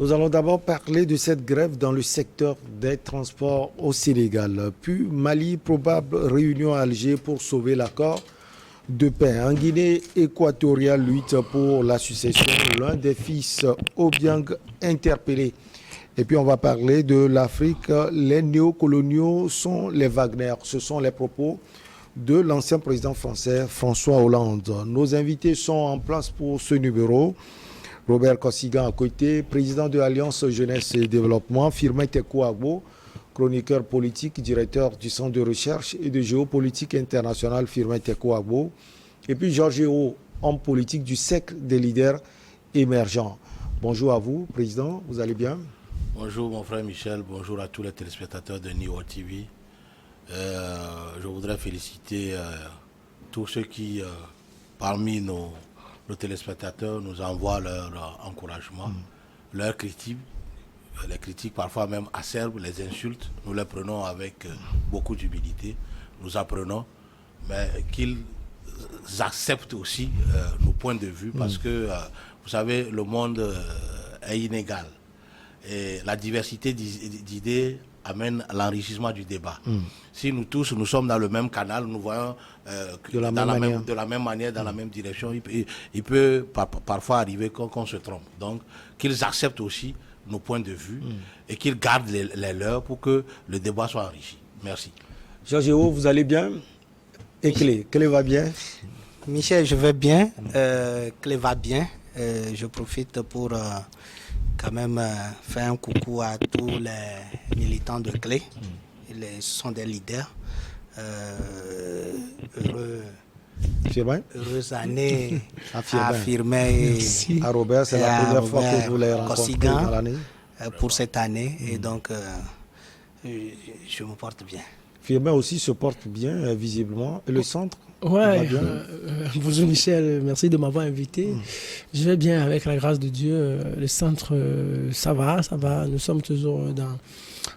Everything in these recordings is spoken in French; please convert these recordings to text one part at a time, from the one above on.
Nous allons d'abord parler de cette grève dans le secteur des transports au Sénégal. Puis Mali, probable réunion à Alger pour sauver l'accord de paix. En Guinée équatoriale, lutte pour la succession, l'un des fils Obiang interpellé. Et puis on va parler de l'Afrique. Les néocoloniaux sont les Wagner. Ce sont les propos de l'ancien président français François Hollande. Nos invités sont en place pour ce numéro. Robert Kossigan à côté, président de l'Alliance Jeunesse et Développement, Firmin Tekou Agbo, chroniqueur politique, directeur du Centre de recherche et de géopolitique internationale, Firmin Tekou Agbo. Et puis Georges Hérault, homme politique du cercle des leaders émergents. Bonjour à vous, président, vous allez bien? Bonjour mon frère Michel, bonjour à tous les téléspectateurs de Niwo TV. Je voudrais féliciter tous ceux qui, parmi nos téléspectateurs, nous envoient leur encouragement, leurs critiques, les critiques parfois même acerbes, les insultes. Nous les prenons avec beaucoup d'humilité, nous apprenons, mais qu'ils acceptent aussi nos points de vue parce que, vous savez, le monde est inégal. Et la diversité d'idées amène à l'enrichissement du débat. Si nous tous, nous sommes dans le même canal, nous voyons de la même manière, dans la même direction, il peut parfois arriver qu'on se trompe. Donc, qu'ils acceptent aussi nos points de vue et qu'ils gardent les leurs pour que le débat soit enrichi. Merci. Georges Hérault, vous allez bien? Et Clé va bien? Michel, je vais bien. Clé va bien. Je profite pour quand même faire un coucou à tous les militants de Clé. Ce sont des leaders. Heureuse année à Firmin et à Robert. C'est la première fois que vous les rencontrez dans l'année. Pour cette année. Et donc, je me porte bien. Firmin aussi se porte bien, visiblement. Et le centre? Ouais, bonjour Michel, merci de m'avoir invité. Je vais bien avec la grâce de Dieu. Le centre, ça va. Nous sommes toujours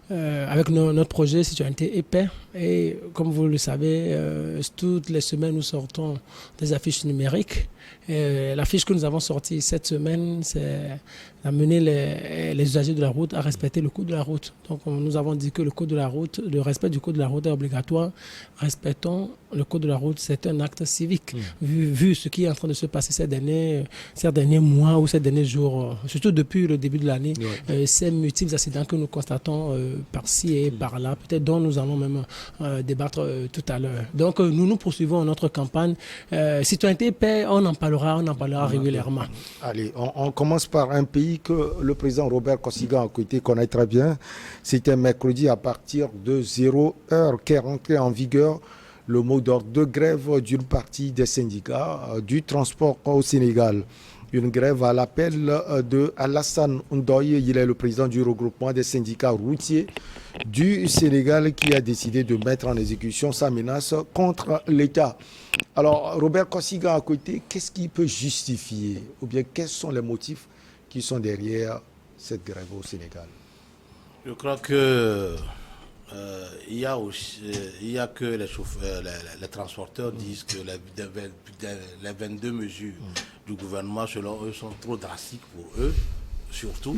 avec notre projet Citoyenneté épais. Et comme vous le savez, toutes les semaines, nous sortons des affiches numériques. L'affiche que nous avons sortie cette semaine, c'est d'amener les usagers de la route à respecter le code de la route. Donc, nous avons dit que le code de la route, le respect du code de la route est obligatoire. Respectons le code de la route, c'est un acte civique. Vu ce qui est en train de se passer ces derniers mois ou ces derniers jours, surtout depuis le début de l'année, ces multiples accidents que nous constatons par-ci et par-là, peut-être dont nous allons même débattre tout à l'heure. Donc, nous poursuivons notre campagne. Citoyenneté épais, on en parlera régulièrement. Allez, on commence par un pays que le président Robert Kossigan a côté connaît très bien. C'était mercredi à partir de 0h qu'est rentré en vigueur le mot d'ordre de grève d'une partie des syndicats du transport au Sénégal. Une grève à l'appel de Alassane Ndoye, il est le président du regroupement des syndicats routiers du Sénégal qui a décidé de mettre en exécution sa menace contre l'État. Alors, Robert Kossigan à côté, qu'est-ce qui peut justifier ou bien quels sont les motifs qui sont derrière cette grève au Sénégal? Je crois que il y a que les transporteurs disent que les 22 mesures du gouvernement, selon eux, sont trop drastiques pour eux, surtout,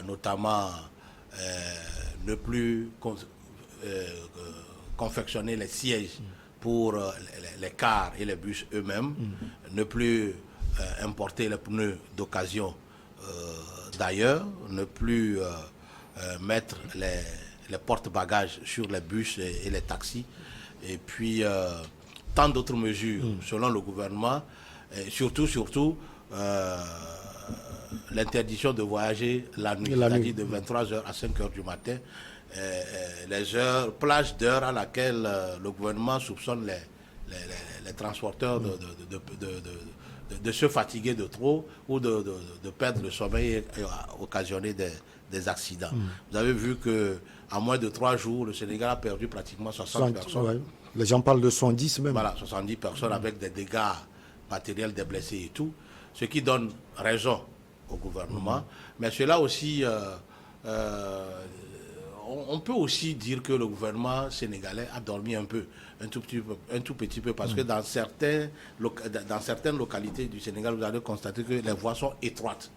notamment ne plus confectionner les sièges pour les cars et les bus eux-mêmes, ne plus importer les pneus d'occasion d'ailleurs, ne plus mettre les porte-bagages sur les bus et les taxis, et puis tant d'autres mesures selon le gouvernement, et surtout l'interdiction de voyager la nuit, c'est-à-dire de 23h à 5h du matin, les plages d'heures à laquelle le gouvernement soupçonne les transporteurs de se fatiguer de trop ou de perdre le sommeil et occasionner des accidents. Vous avez vu qu'en moins de 3 jours, le Sénégal a perdu pratiquement 60 personnes. Ouais. Les gens parlent de 110 même. Voilà, 70 personnes avec des dégâts matériels, des blessés et tout. Ce qui donne raison au gouvernement. Mais cela aussi, on peut aussi dire que le gouvernement sénégalais a dormi un tout petit peu, parce que dans certaines localités du Sénégal, vous allez constater que les voies sont étroites.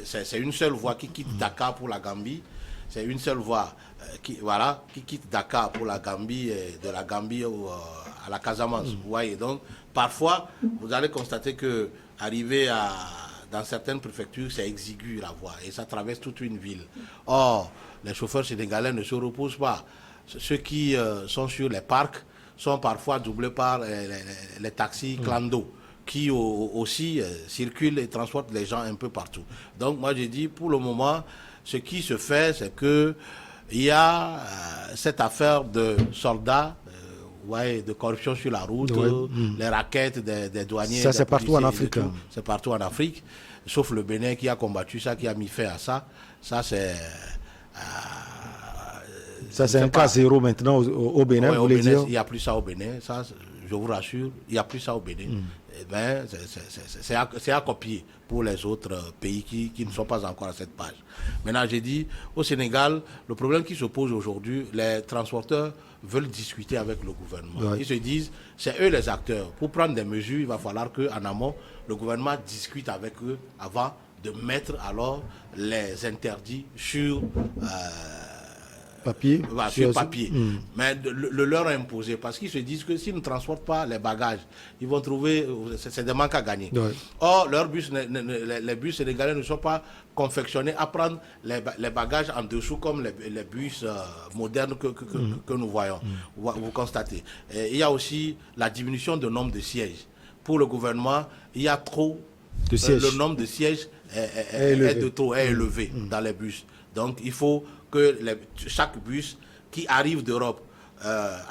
c'est une seule voie qui quitte Dakar pour la Gambie. C'est une seule voie qui quitte Dakar pour la Gambie, et de la Gambie à la Casamance. Vous voyez, donc parfois, vous allez constater que arriver dans certaines préfectures, c'est exigu la voie et ça traverse toute une ville. Or, les chauffeurs sénégalais ne se reposent pas. Ceux qui sont sur les parcs sont parfois doublés par les taxis clando qui aussi circulent et transportent les gens un peu partout. Donc moi j'ai dit, pour le moment, ce qui se fait, c'est que il y a cette affaire de soldats, de corruption sur la route, les raquettes des douaniers. Ça, c'est partout en Afrique. C'est partout en Afrique, sauf le Bénin qui a combattu ça, qui a mis fin à ça. Ça, c'est... ça, c'est un cas zéro maintenant au Bénin, vous voulez dire? Il n'y a plus ça au Bénin, ça, je vous rassure, il n'y a plus ça au Bénin. Eh ben, c'est à copier pour les autres pays qui ne sont pas encore à cette page. Maintenant, j'ai dit, au Sénégal, le problème qui se pose aujourd'hui, les transporteurs veulent discuter avec le gouvernement. Ils se disent, c'est eux les acteurs. Pour prendre des mesures, il va falloir qu'en amont, le gouvernement discute avec eux avant de mettre alors les interdits sur... papier. Sur papier. Mais le leur imposé, parce qu'ils se disent que s'ils ne transportent pas les bagages, ils vont trouver, c'est des manques à gagner. Or, les bus sénégalais ne sont pas confectionnés à prendre les bagages en dessous comme les bus modernes que nous voyons. Vous constatez. Et il y a aussi la diminution du nombre de sièges. Pour le gouvernement, il y a trop de sièges. Le nombre de sièges est élevé dans les bus. Donc, il faut que chaque bus qui arrive d'Europe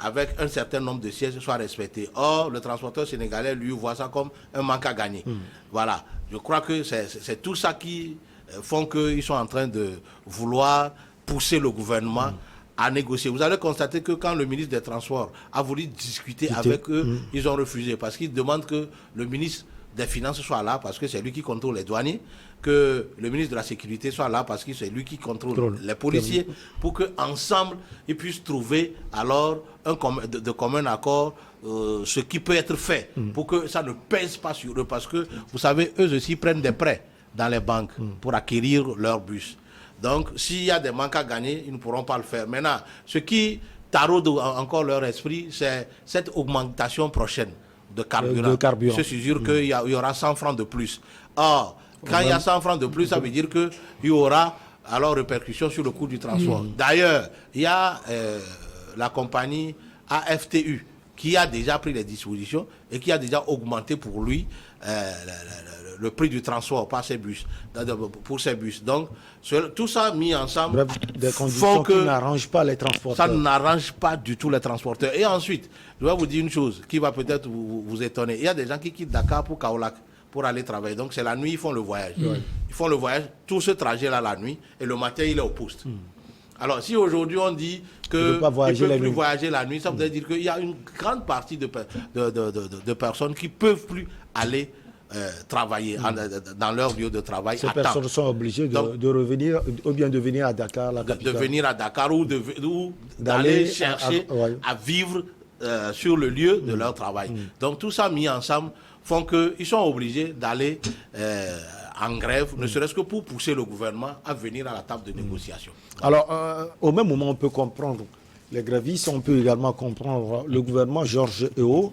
avec un certain nombre de sièges soit respecté. Or, le transporteur sénégalais, lui, voit ça comme un manque à gagner. Voilà. Je crois que c'est tout ça qui font qu'ils sont en train de vouloir pousser le gouvernement à négocier. Vous allez constater que quand le ministre des Transports a voulu discuter avec eux, ils ont refusé parce qu'ils demandent que le ministre des Finances soit là parce que c'est lui qui contrôle les douaniers, que le ministre de la Sécurité soit là parce que c'est lui qui contrôle les policiers, pour qu'ensemble, ils puissent trouver alors de commun accord ce qui peut être fait, pour que ça ne pèse pas sur eux, parce que, vous savez, eux aussi prennent des prêts dans les banques pour acquérir leurs bus. Donc, s'il y a des manques à gagner, ils ne pourront pas le faire. Maintenant, ce qui taraude encore leur esprit, c'est cette augmentation prochaine de carburant. Je suis sûr qu'il y aura 100 francs de plus. Or, quand il y a 100 francs de plus, ça veut dire qu'il y aura alors répercussion sur le coût du transport. D'ailleurs, il y a la compagnie AFTU qui a déjà pris les dispositions et qui a déjà augmenté pour lui le prix du transport pour ces bus. Donc, tout ça mis ensemble, des conditions qui n'arrangent pas les transporteurs. Ça n'arrange pas du tout les transporteurs. Et ensuite, je vais vous dire une chose qui va peut-être vous étonner. Il y a des gens qui quittent Dakar pour Kaolack pour aller travailler. Donc, c'est la nuit, ils font le voyage. Ils font le voyage, tout ce trajet-là la nuit, et le matin, il est au poste. Alors, si aujourd'hui on dit qu'il ne peut plus voyager la nuit, ça veut dire qu'il y a une grande partie de personnes qui ne peuvent plus aller travailler dans leur lieu de travail. Ces personnes sont obligées de revenir, ou bien de venir à Dakar, la capitale. De venir à Dakar ou d'aller chercher à vivre sur le lieu de leur travail. Donc tout ça mis ensemble font qu'ils sont obligés d'aller en grève, ne serait-ce que pour pousser le gouvernement à venir à la table de négociation. Alors, au même moment, on peut comprendre les grévistes, on peut également comprendre le gouvernement Georges Weah,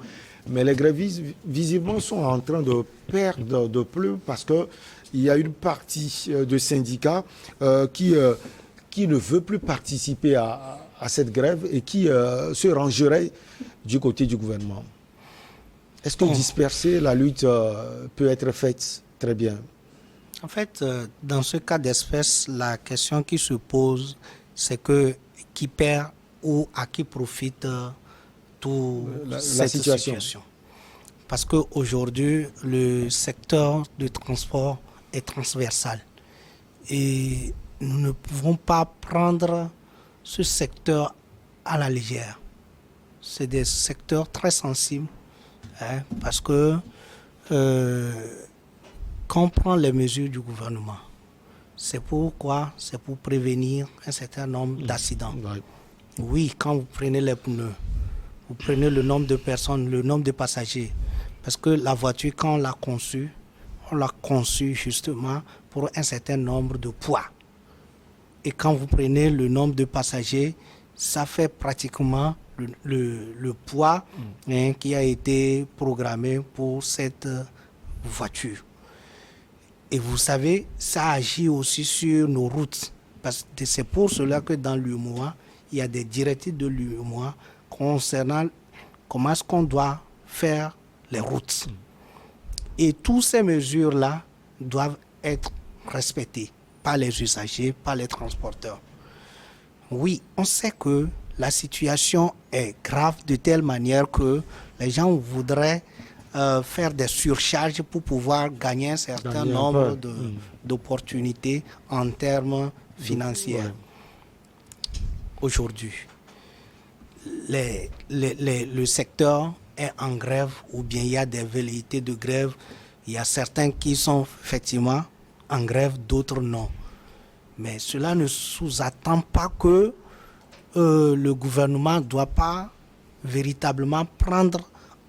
mais les grévistes, visiblement, sont en train de perdre de plus parce qu'il y a une partie de syndicats qui ne veut plus participer à cette grève et qui se rangerait du côté du gouvernement. Est-ce que disperser la lutte peut être faite très bien? En fait, dans ce cas d'espèce, la question qui se pose, c'est que qui perd ou à qui profite cette situation. Parce qu'aujourd'hui, le secteur du transport est transversal. Et nous ne pouvons pas prendre ce secteur à la légère. C'est des secteurs très sensibles, parce que quand on prend les mesures du gouvernement, c'est pourquoi? C'est pour prévenir un certain nombre d'accidents. Oui, quand vous prenez les pneus, vous prenez le nombre de personnes, le nombre de passagers. Parce que la voiture, quand on l'a conçue, on l'a conçu justement pour un certain nombre de poids. Et quand vous prenez le nombre de passagers, ça fait pratiquement le poids qui a été programmé pour cette voiture. Et vous savez, ça agit aussi sur nos routes. Parce que c'est pour cela que dans l'UEMOA, il y a des directives de l'UEMOA concernant comment est-ce qu'on doit faire les routes. Et toutes ces mesures-là doivent être respectées par les usagers, par les transporteurs. Oui, on sait que la situation est grave de telle manière que les gens voudraient faire des surcharges pour pouvoir gagner un certain nombre d'opportunités en termes financiers. Ouais. Aujourd'hui, le secteur est en grève ou bien il y a des velléités de grève. Il y a certains qui sont effectivement en grève, d'autres non. Mais cela ne sous-attend pas que le gouvernement ne doit pas véritablement prendre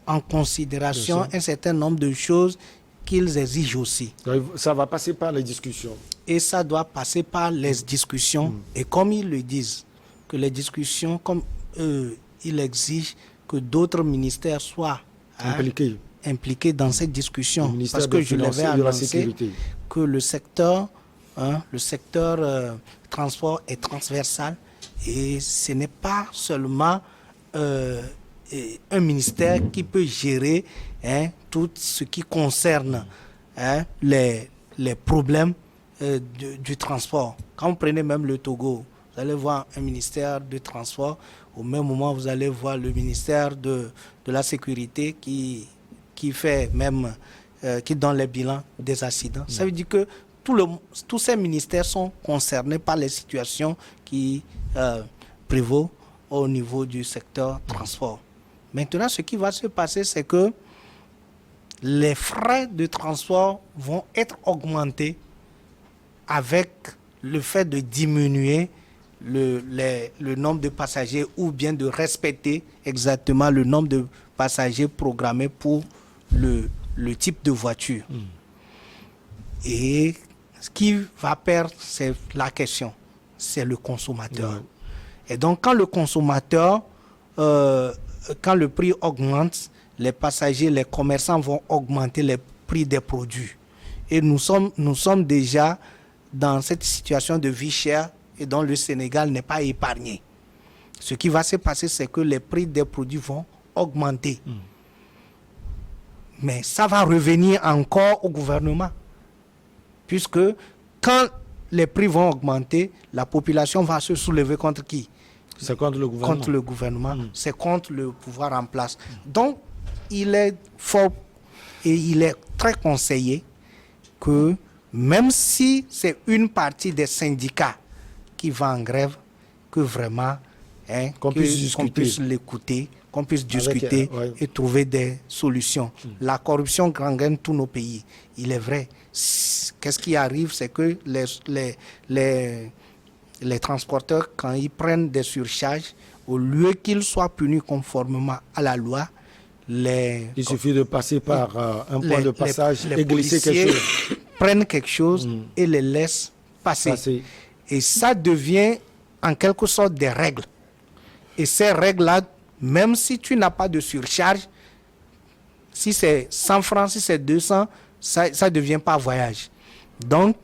en considération un certain nombre de choses qu'ils exigent aussi. Ça va passer par les discussions. Et ça doit passer par les discussions. Et comme ils le disent, que les discussions, comme ils exigent que d'autres ministères soient impliqués dans cette discussion. Parce que je l'avais annoncé que le secteur transport est transversal et ce n'est pas seulement un ministère qui peut gérer tout ce qui concerne les problèmes du transport. Quand vous prenez même le Togo, vous allez voir un ministère du transport, au même moment vous allez voir le ministère de la sécurité qui fait même, qui donne les bilans des accidents. Ça veut dire que tous ces ministères sont concernés par les situations qui prévaut au niveau du secteur transport. Maintenant, ce qui va se passer, c'est que les frais de transport vont être augmentés avec le fait de diminuer le nombre de passagers ou bien de respecter exactement le nombre de passagers programmés pour le type de voiture. Et ce qui va perdre, c'est la question, c'est le consommateur. Et donc, quand le consommateur, quand le prix augmente, les passagers, les commerçants vont augmenter les prix des produits. Et nous sommes déjà dans cette situation de vie chère et dont le Sénégal n'est pas épargné. Ce qui va se passer, c'est que les prix des produits vont augmenter. Mais ça va revenir encore au gouvernement. Puisque quand les prix vont augmenter, la population va se soulever contre qui? C'est contre le gouvernement. Contre le gouvernement, c'est contre le pouvoir en place. Donc, il est fort et il est très conseillé que même si c'est une partie des syndicats qui va en grève, que vraiment qu'on puisse l'écouter, qu'on puisse discuter et trouver des solutions. La corruption gangrène tous nos pays. Il est vrai. Qu'est-ce qui arrive, c'est que les transporteurs, quand ils prennent des surcharges, au lieu qu'ils soient punis conformément à la loi, il suffit de passer par un point de passage et glisser quelque chose. Prennent quelque chose et les laissent passer. Et ça devient en quelque sorte des règles. Et ces règles-là, même si tu n'as pas de surcharge, si c'est 100 francs, si c'est 200, ça ne devient pas voyage. Donc,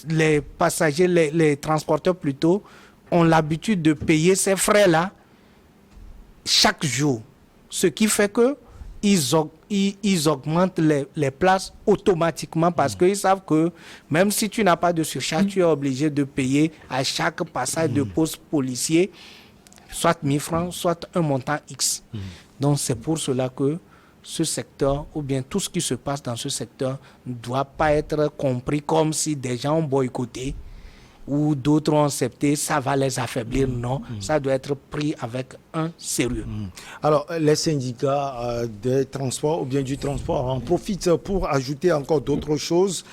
les passagers, les transporteurs plutôt, ont l'habitude de payer ces frais-là chaque jour. Ce qui fait qu'ils augmentent les places automatiquement parce qu'ils savent que même si tu n'as pas de surcharge, tu es obligé de payer à chaque passage de poste policier soit 1000 francs, soit un montant X. Donc c'est pour cela que ce secteur, ou bien tout ce qui se passe dans ce secteur, ne doit pas être compris comme si des gens ont boycotté ou d'autres ont accepté, ça va les affaiblir. Non, ça doit être pris avec un sérieux. Alors, les syndicats des transports ou bien du transport en profitent pour ajouter encore d'autres choses.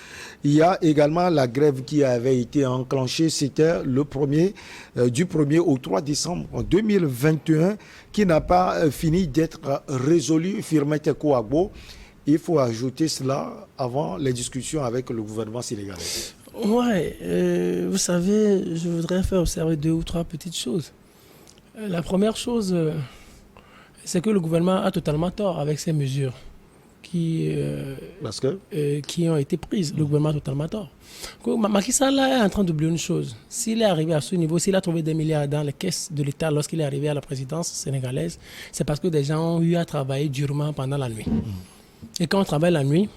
Il y a également la grève qui avait été enclenchée, c'était du 1er au 3 décembre 2021, qui n'a pas fini d'être résolue. Firmete Kouagbo, il faut ajouter cela avant les discussions avec le gouvernement sénégalais. Ouais, vous savez, je voudrais faire observer 2 ou 3 petites choses. La première chose, c'est que le gouvernement a totalement tort avec ces mesures qui ont été prises. Le gouvernement a totalement tort. Macky Sall est en train d'oublier une chose. S'il est arrivé à ce niveau, s'il a trouvé des milliards dans les caisses de l'État lorsqu'il est arrivé à la présidence sénégalaise, c'est parce que des gens ont eu à travailler durement pendant la nuit. Et quand on travaille la nuit,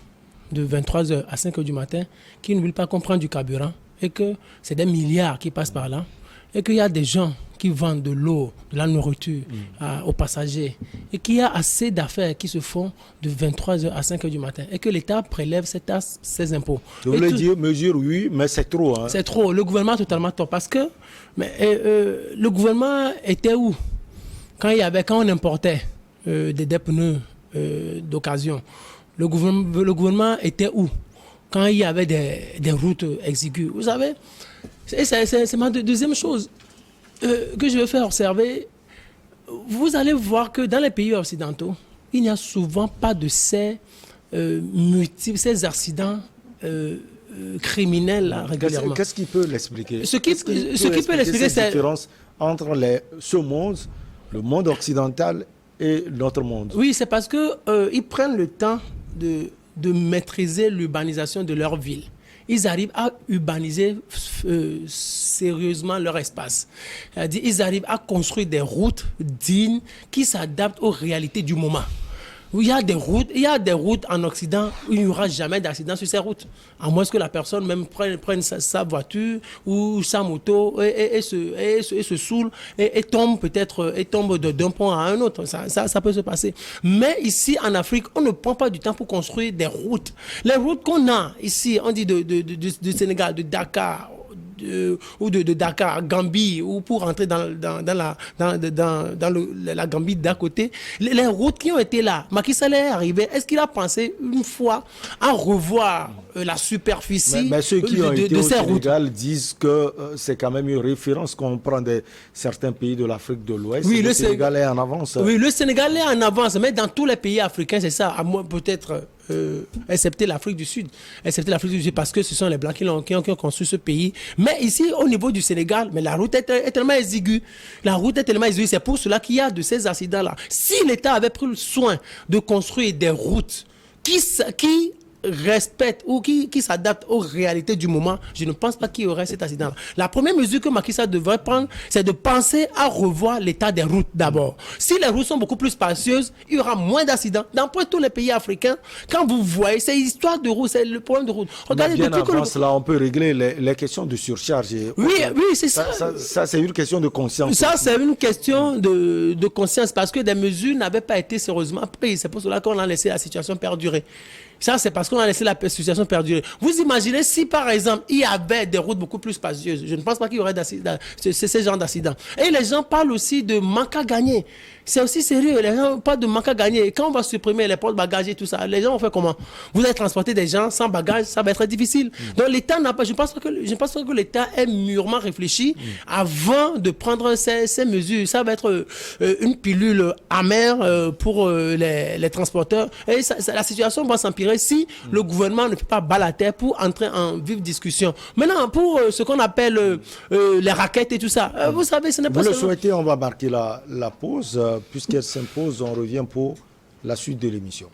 de 23h à 5h du matin, qui ne veulent pas comprendre du carburant, et que c'est des milliards qui passent par là, et qu'il y a des gens qui vendent de l'eau, de la nourriture aux passagers, et qu'il y a assez d'affaires qui se font de 23h à 5h du matin, et que l'État prélève ces taxes, ces impôts. Je voulais dire mesure, oui, mais c'est trop. Hein. C'est trop. Le gouvernement a totalement tort. Parce que le gouvernement était où quand on importait des pneus d'occasion? Le gouvernement était où quand il y avait des routes exiguës? Vous savez, c'est ma deuxième chose que je veux faire observer. Vous allez voir que dans les pays occidentaux, il n'y a souvent pas de ces accidents criminels là, régulièrement. Qu'est-ce qui peut l'expliquer? Ce qui peut l'expliquer, c'est la différence entre ce monde, le monde occidental et notre monde. Oui, c'est parce qu'ils prennent le temps de maîtriser l'urbanisation de leur ville. Ils arrivent à urbaniser sérieusement leur espace. C'est-à-dire, ils arrivent à construire des routes dignes qui s'adaptent aux réalités du moment. Il y a des routes en Occident où il n'y aura jamais d'accident sur ces routes. À moins que la personne même prenne sa voiture ou sa moto et se saoule et tombe peut-être d'un pont à un autre. Ça peut se passer. Mais ici en Afrique, on ne prend pas du temps pour construire des routes. Les routes qu'on a ici, on dit du Sénégal, de Dakar, ou de Dakar à Gambie, ou pour entrer dans la Gambie d'à côté, les routes qui ont été là, Macky Sall est arrivé, est-ce qu'il a pensé une fois à revoir la superficie mais ceux qui ont été de au ces Sénégal routes disent que c'est quand même une référence quand on prend certains pays de l'Afrique de l'Ouest. Oui, le Sénégal est en avance. Oui, le Sénégal est en avance, mais dans tous les pays africains, c'est ça, à moins peut-être... excepté l'Afrique du Sud, parce que ce sont les Blancs qui ont construit ce pays. Mais ici, au niveau du Sénégal, mais la route est tellement exiguë. C'est pour cela qu'il y a de ces accidents-là. Si l'État avait pris le soin de construire des routes qui respectent ou qui s'adaptent aux réalités du moment, je ne pense pas qu'il y aurait cet accident-là. La première mesure que Macky Sall devrait prendre, c'est de penser à revoir l'état des routes d'abord. Si les routes sont beaucoup plus spacieuses, il y aura moins d'accidents. Dans tous les pays africains, quand vous voyez, c'est l'histoire de route, c'est le problème de route. Regardez, bien avant cela, on peut régler les questions de surcharge. Oui, c'est ça. Ça, c'est une question de conscience. Ça, c'est une question de conscience parce que des mesures n'avaient pas été sérieusement prises. C'est pour cela qu'on a laissé la situation perdurer. Ça, c'est parce qu'on a laissé la situation perdurer. Vous imaginez si, par exemple, il y avait des routes beaucoup plus spacieuses. Je ne pense pas qu'il y aurait ce genre d'accident. Et les gens parlent aussi de manque à gagner. C'est aussi sérieux. Les gens parlent de manque à gagner. Et quand on va supprimer les porte-bagages et tout ça, les gens vont faire comment? Vous allez transporter des gens sans bagages, ça va être difficile. Donc l'État n'a pas... Je pense pas que l'État ait mûrement réfléchi avant de prendre ces mesures. Ça va être une pilule amère pour les transporteurs. Et la situation va s'empirer si le gouvernement ne fait pas bas la terre pour entrer en vive discussion. Maintenant, pour ce qu'on appelle les raquettes et tout ça, vous savez, ce n'est pas... Vous le souhaitez, on va marquer la pause. Puisqu'elle s'impose, on revient pour la suite de l'émission.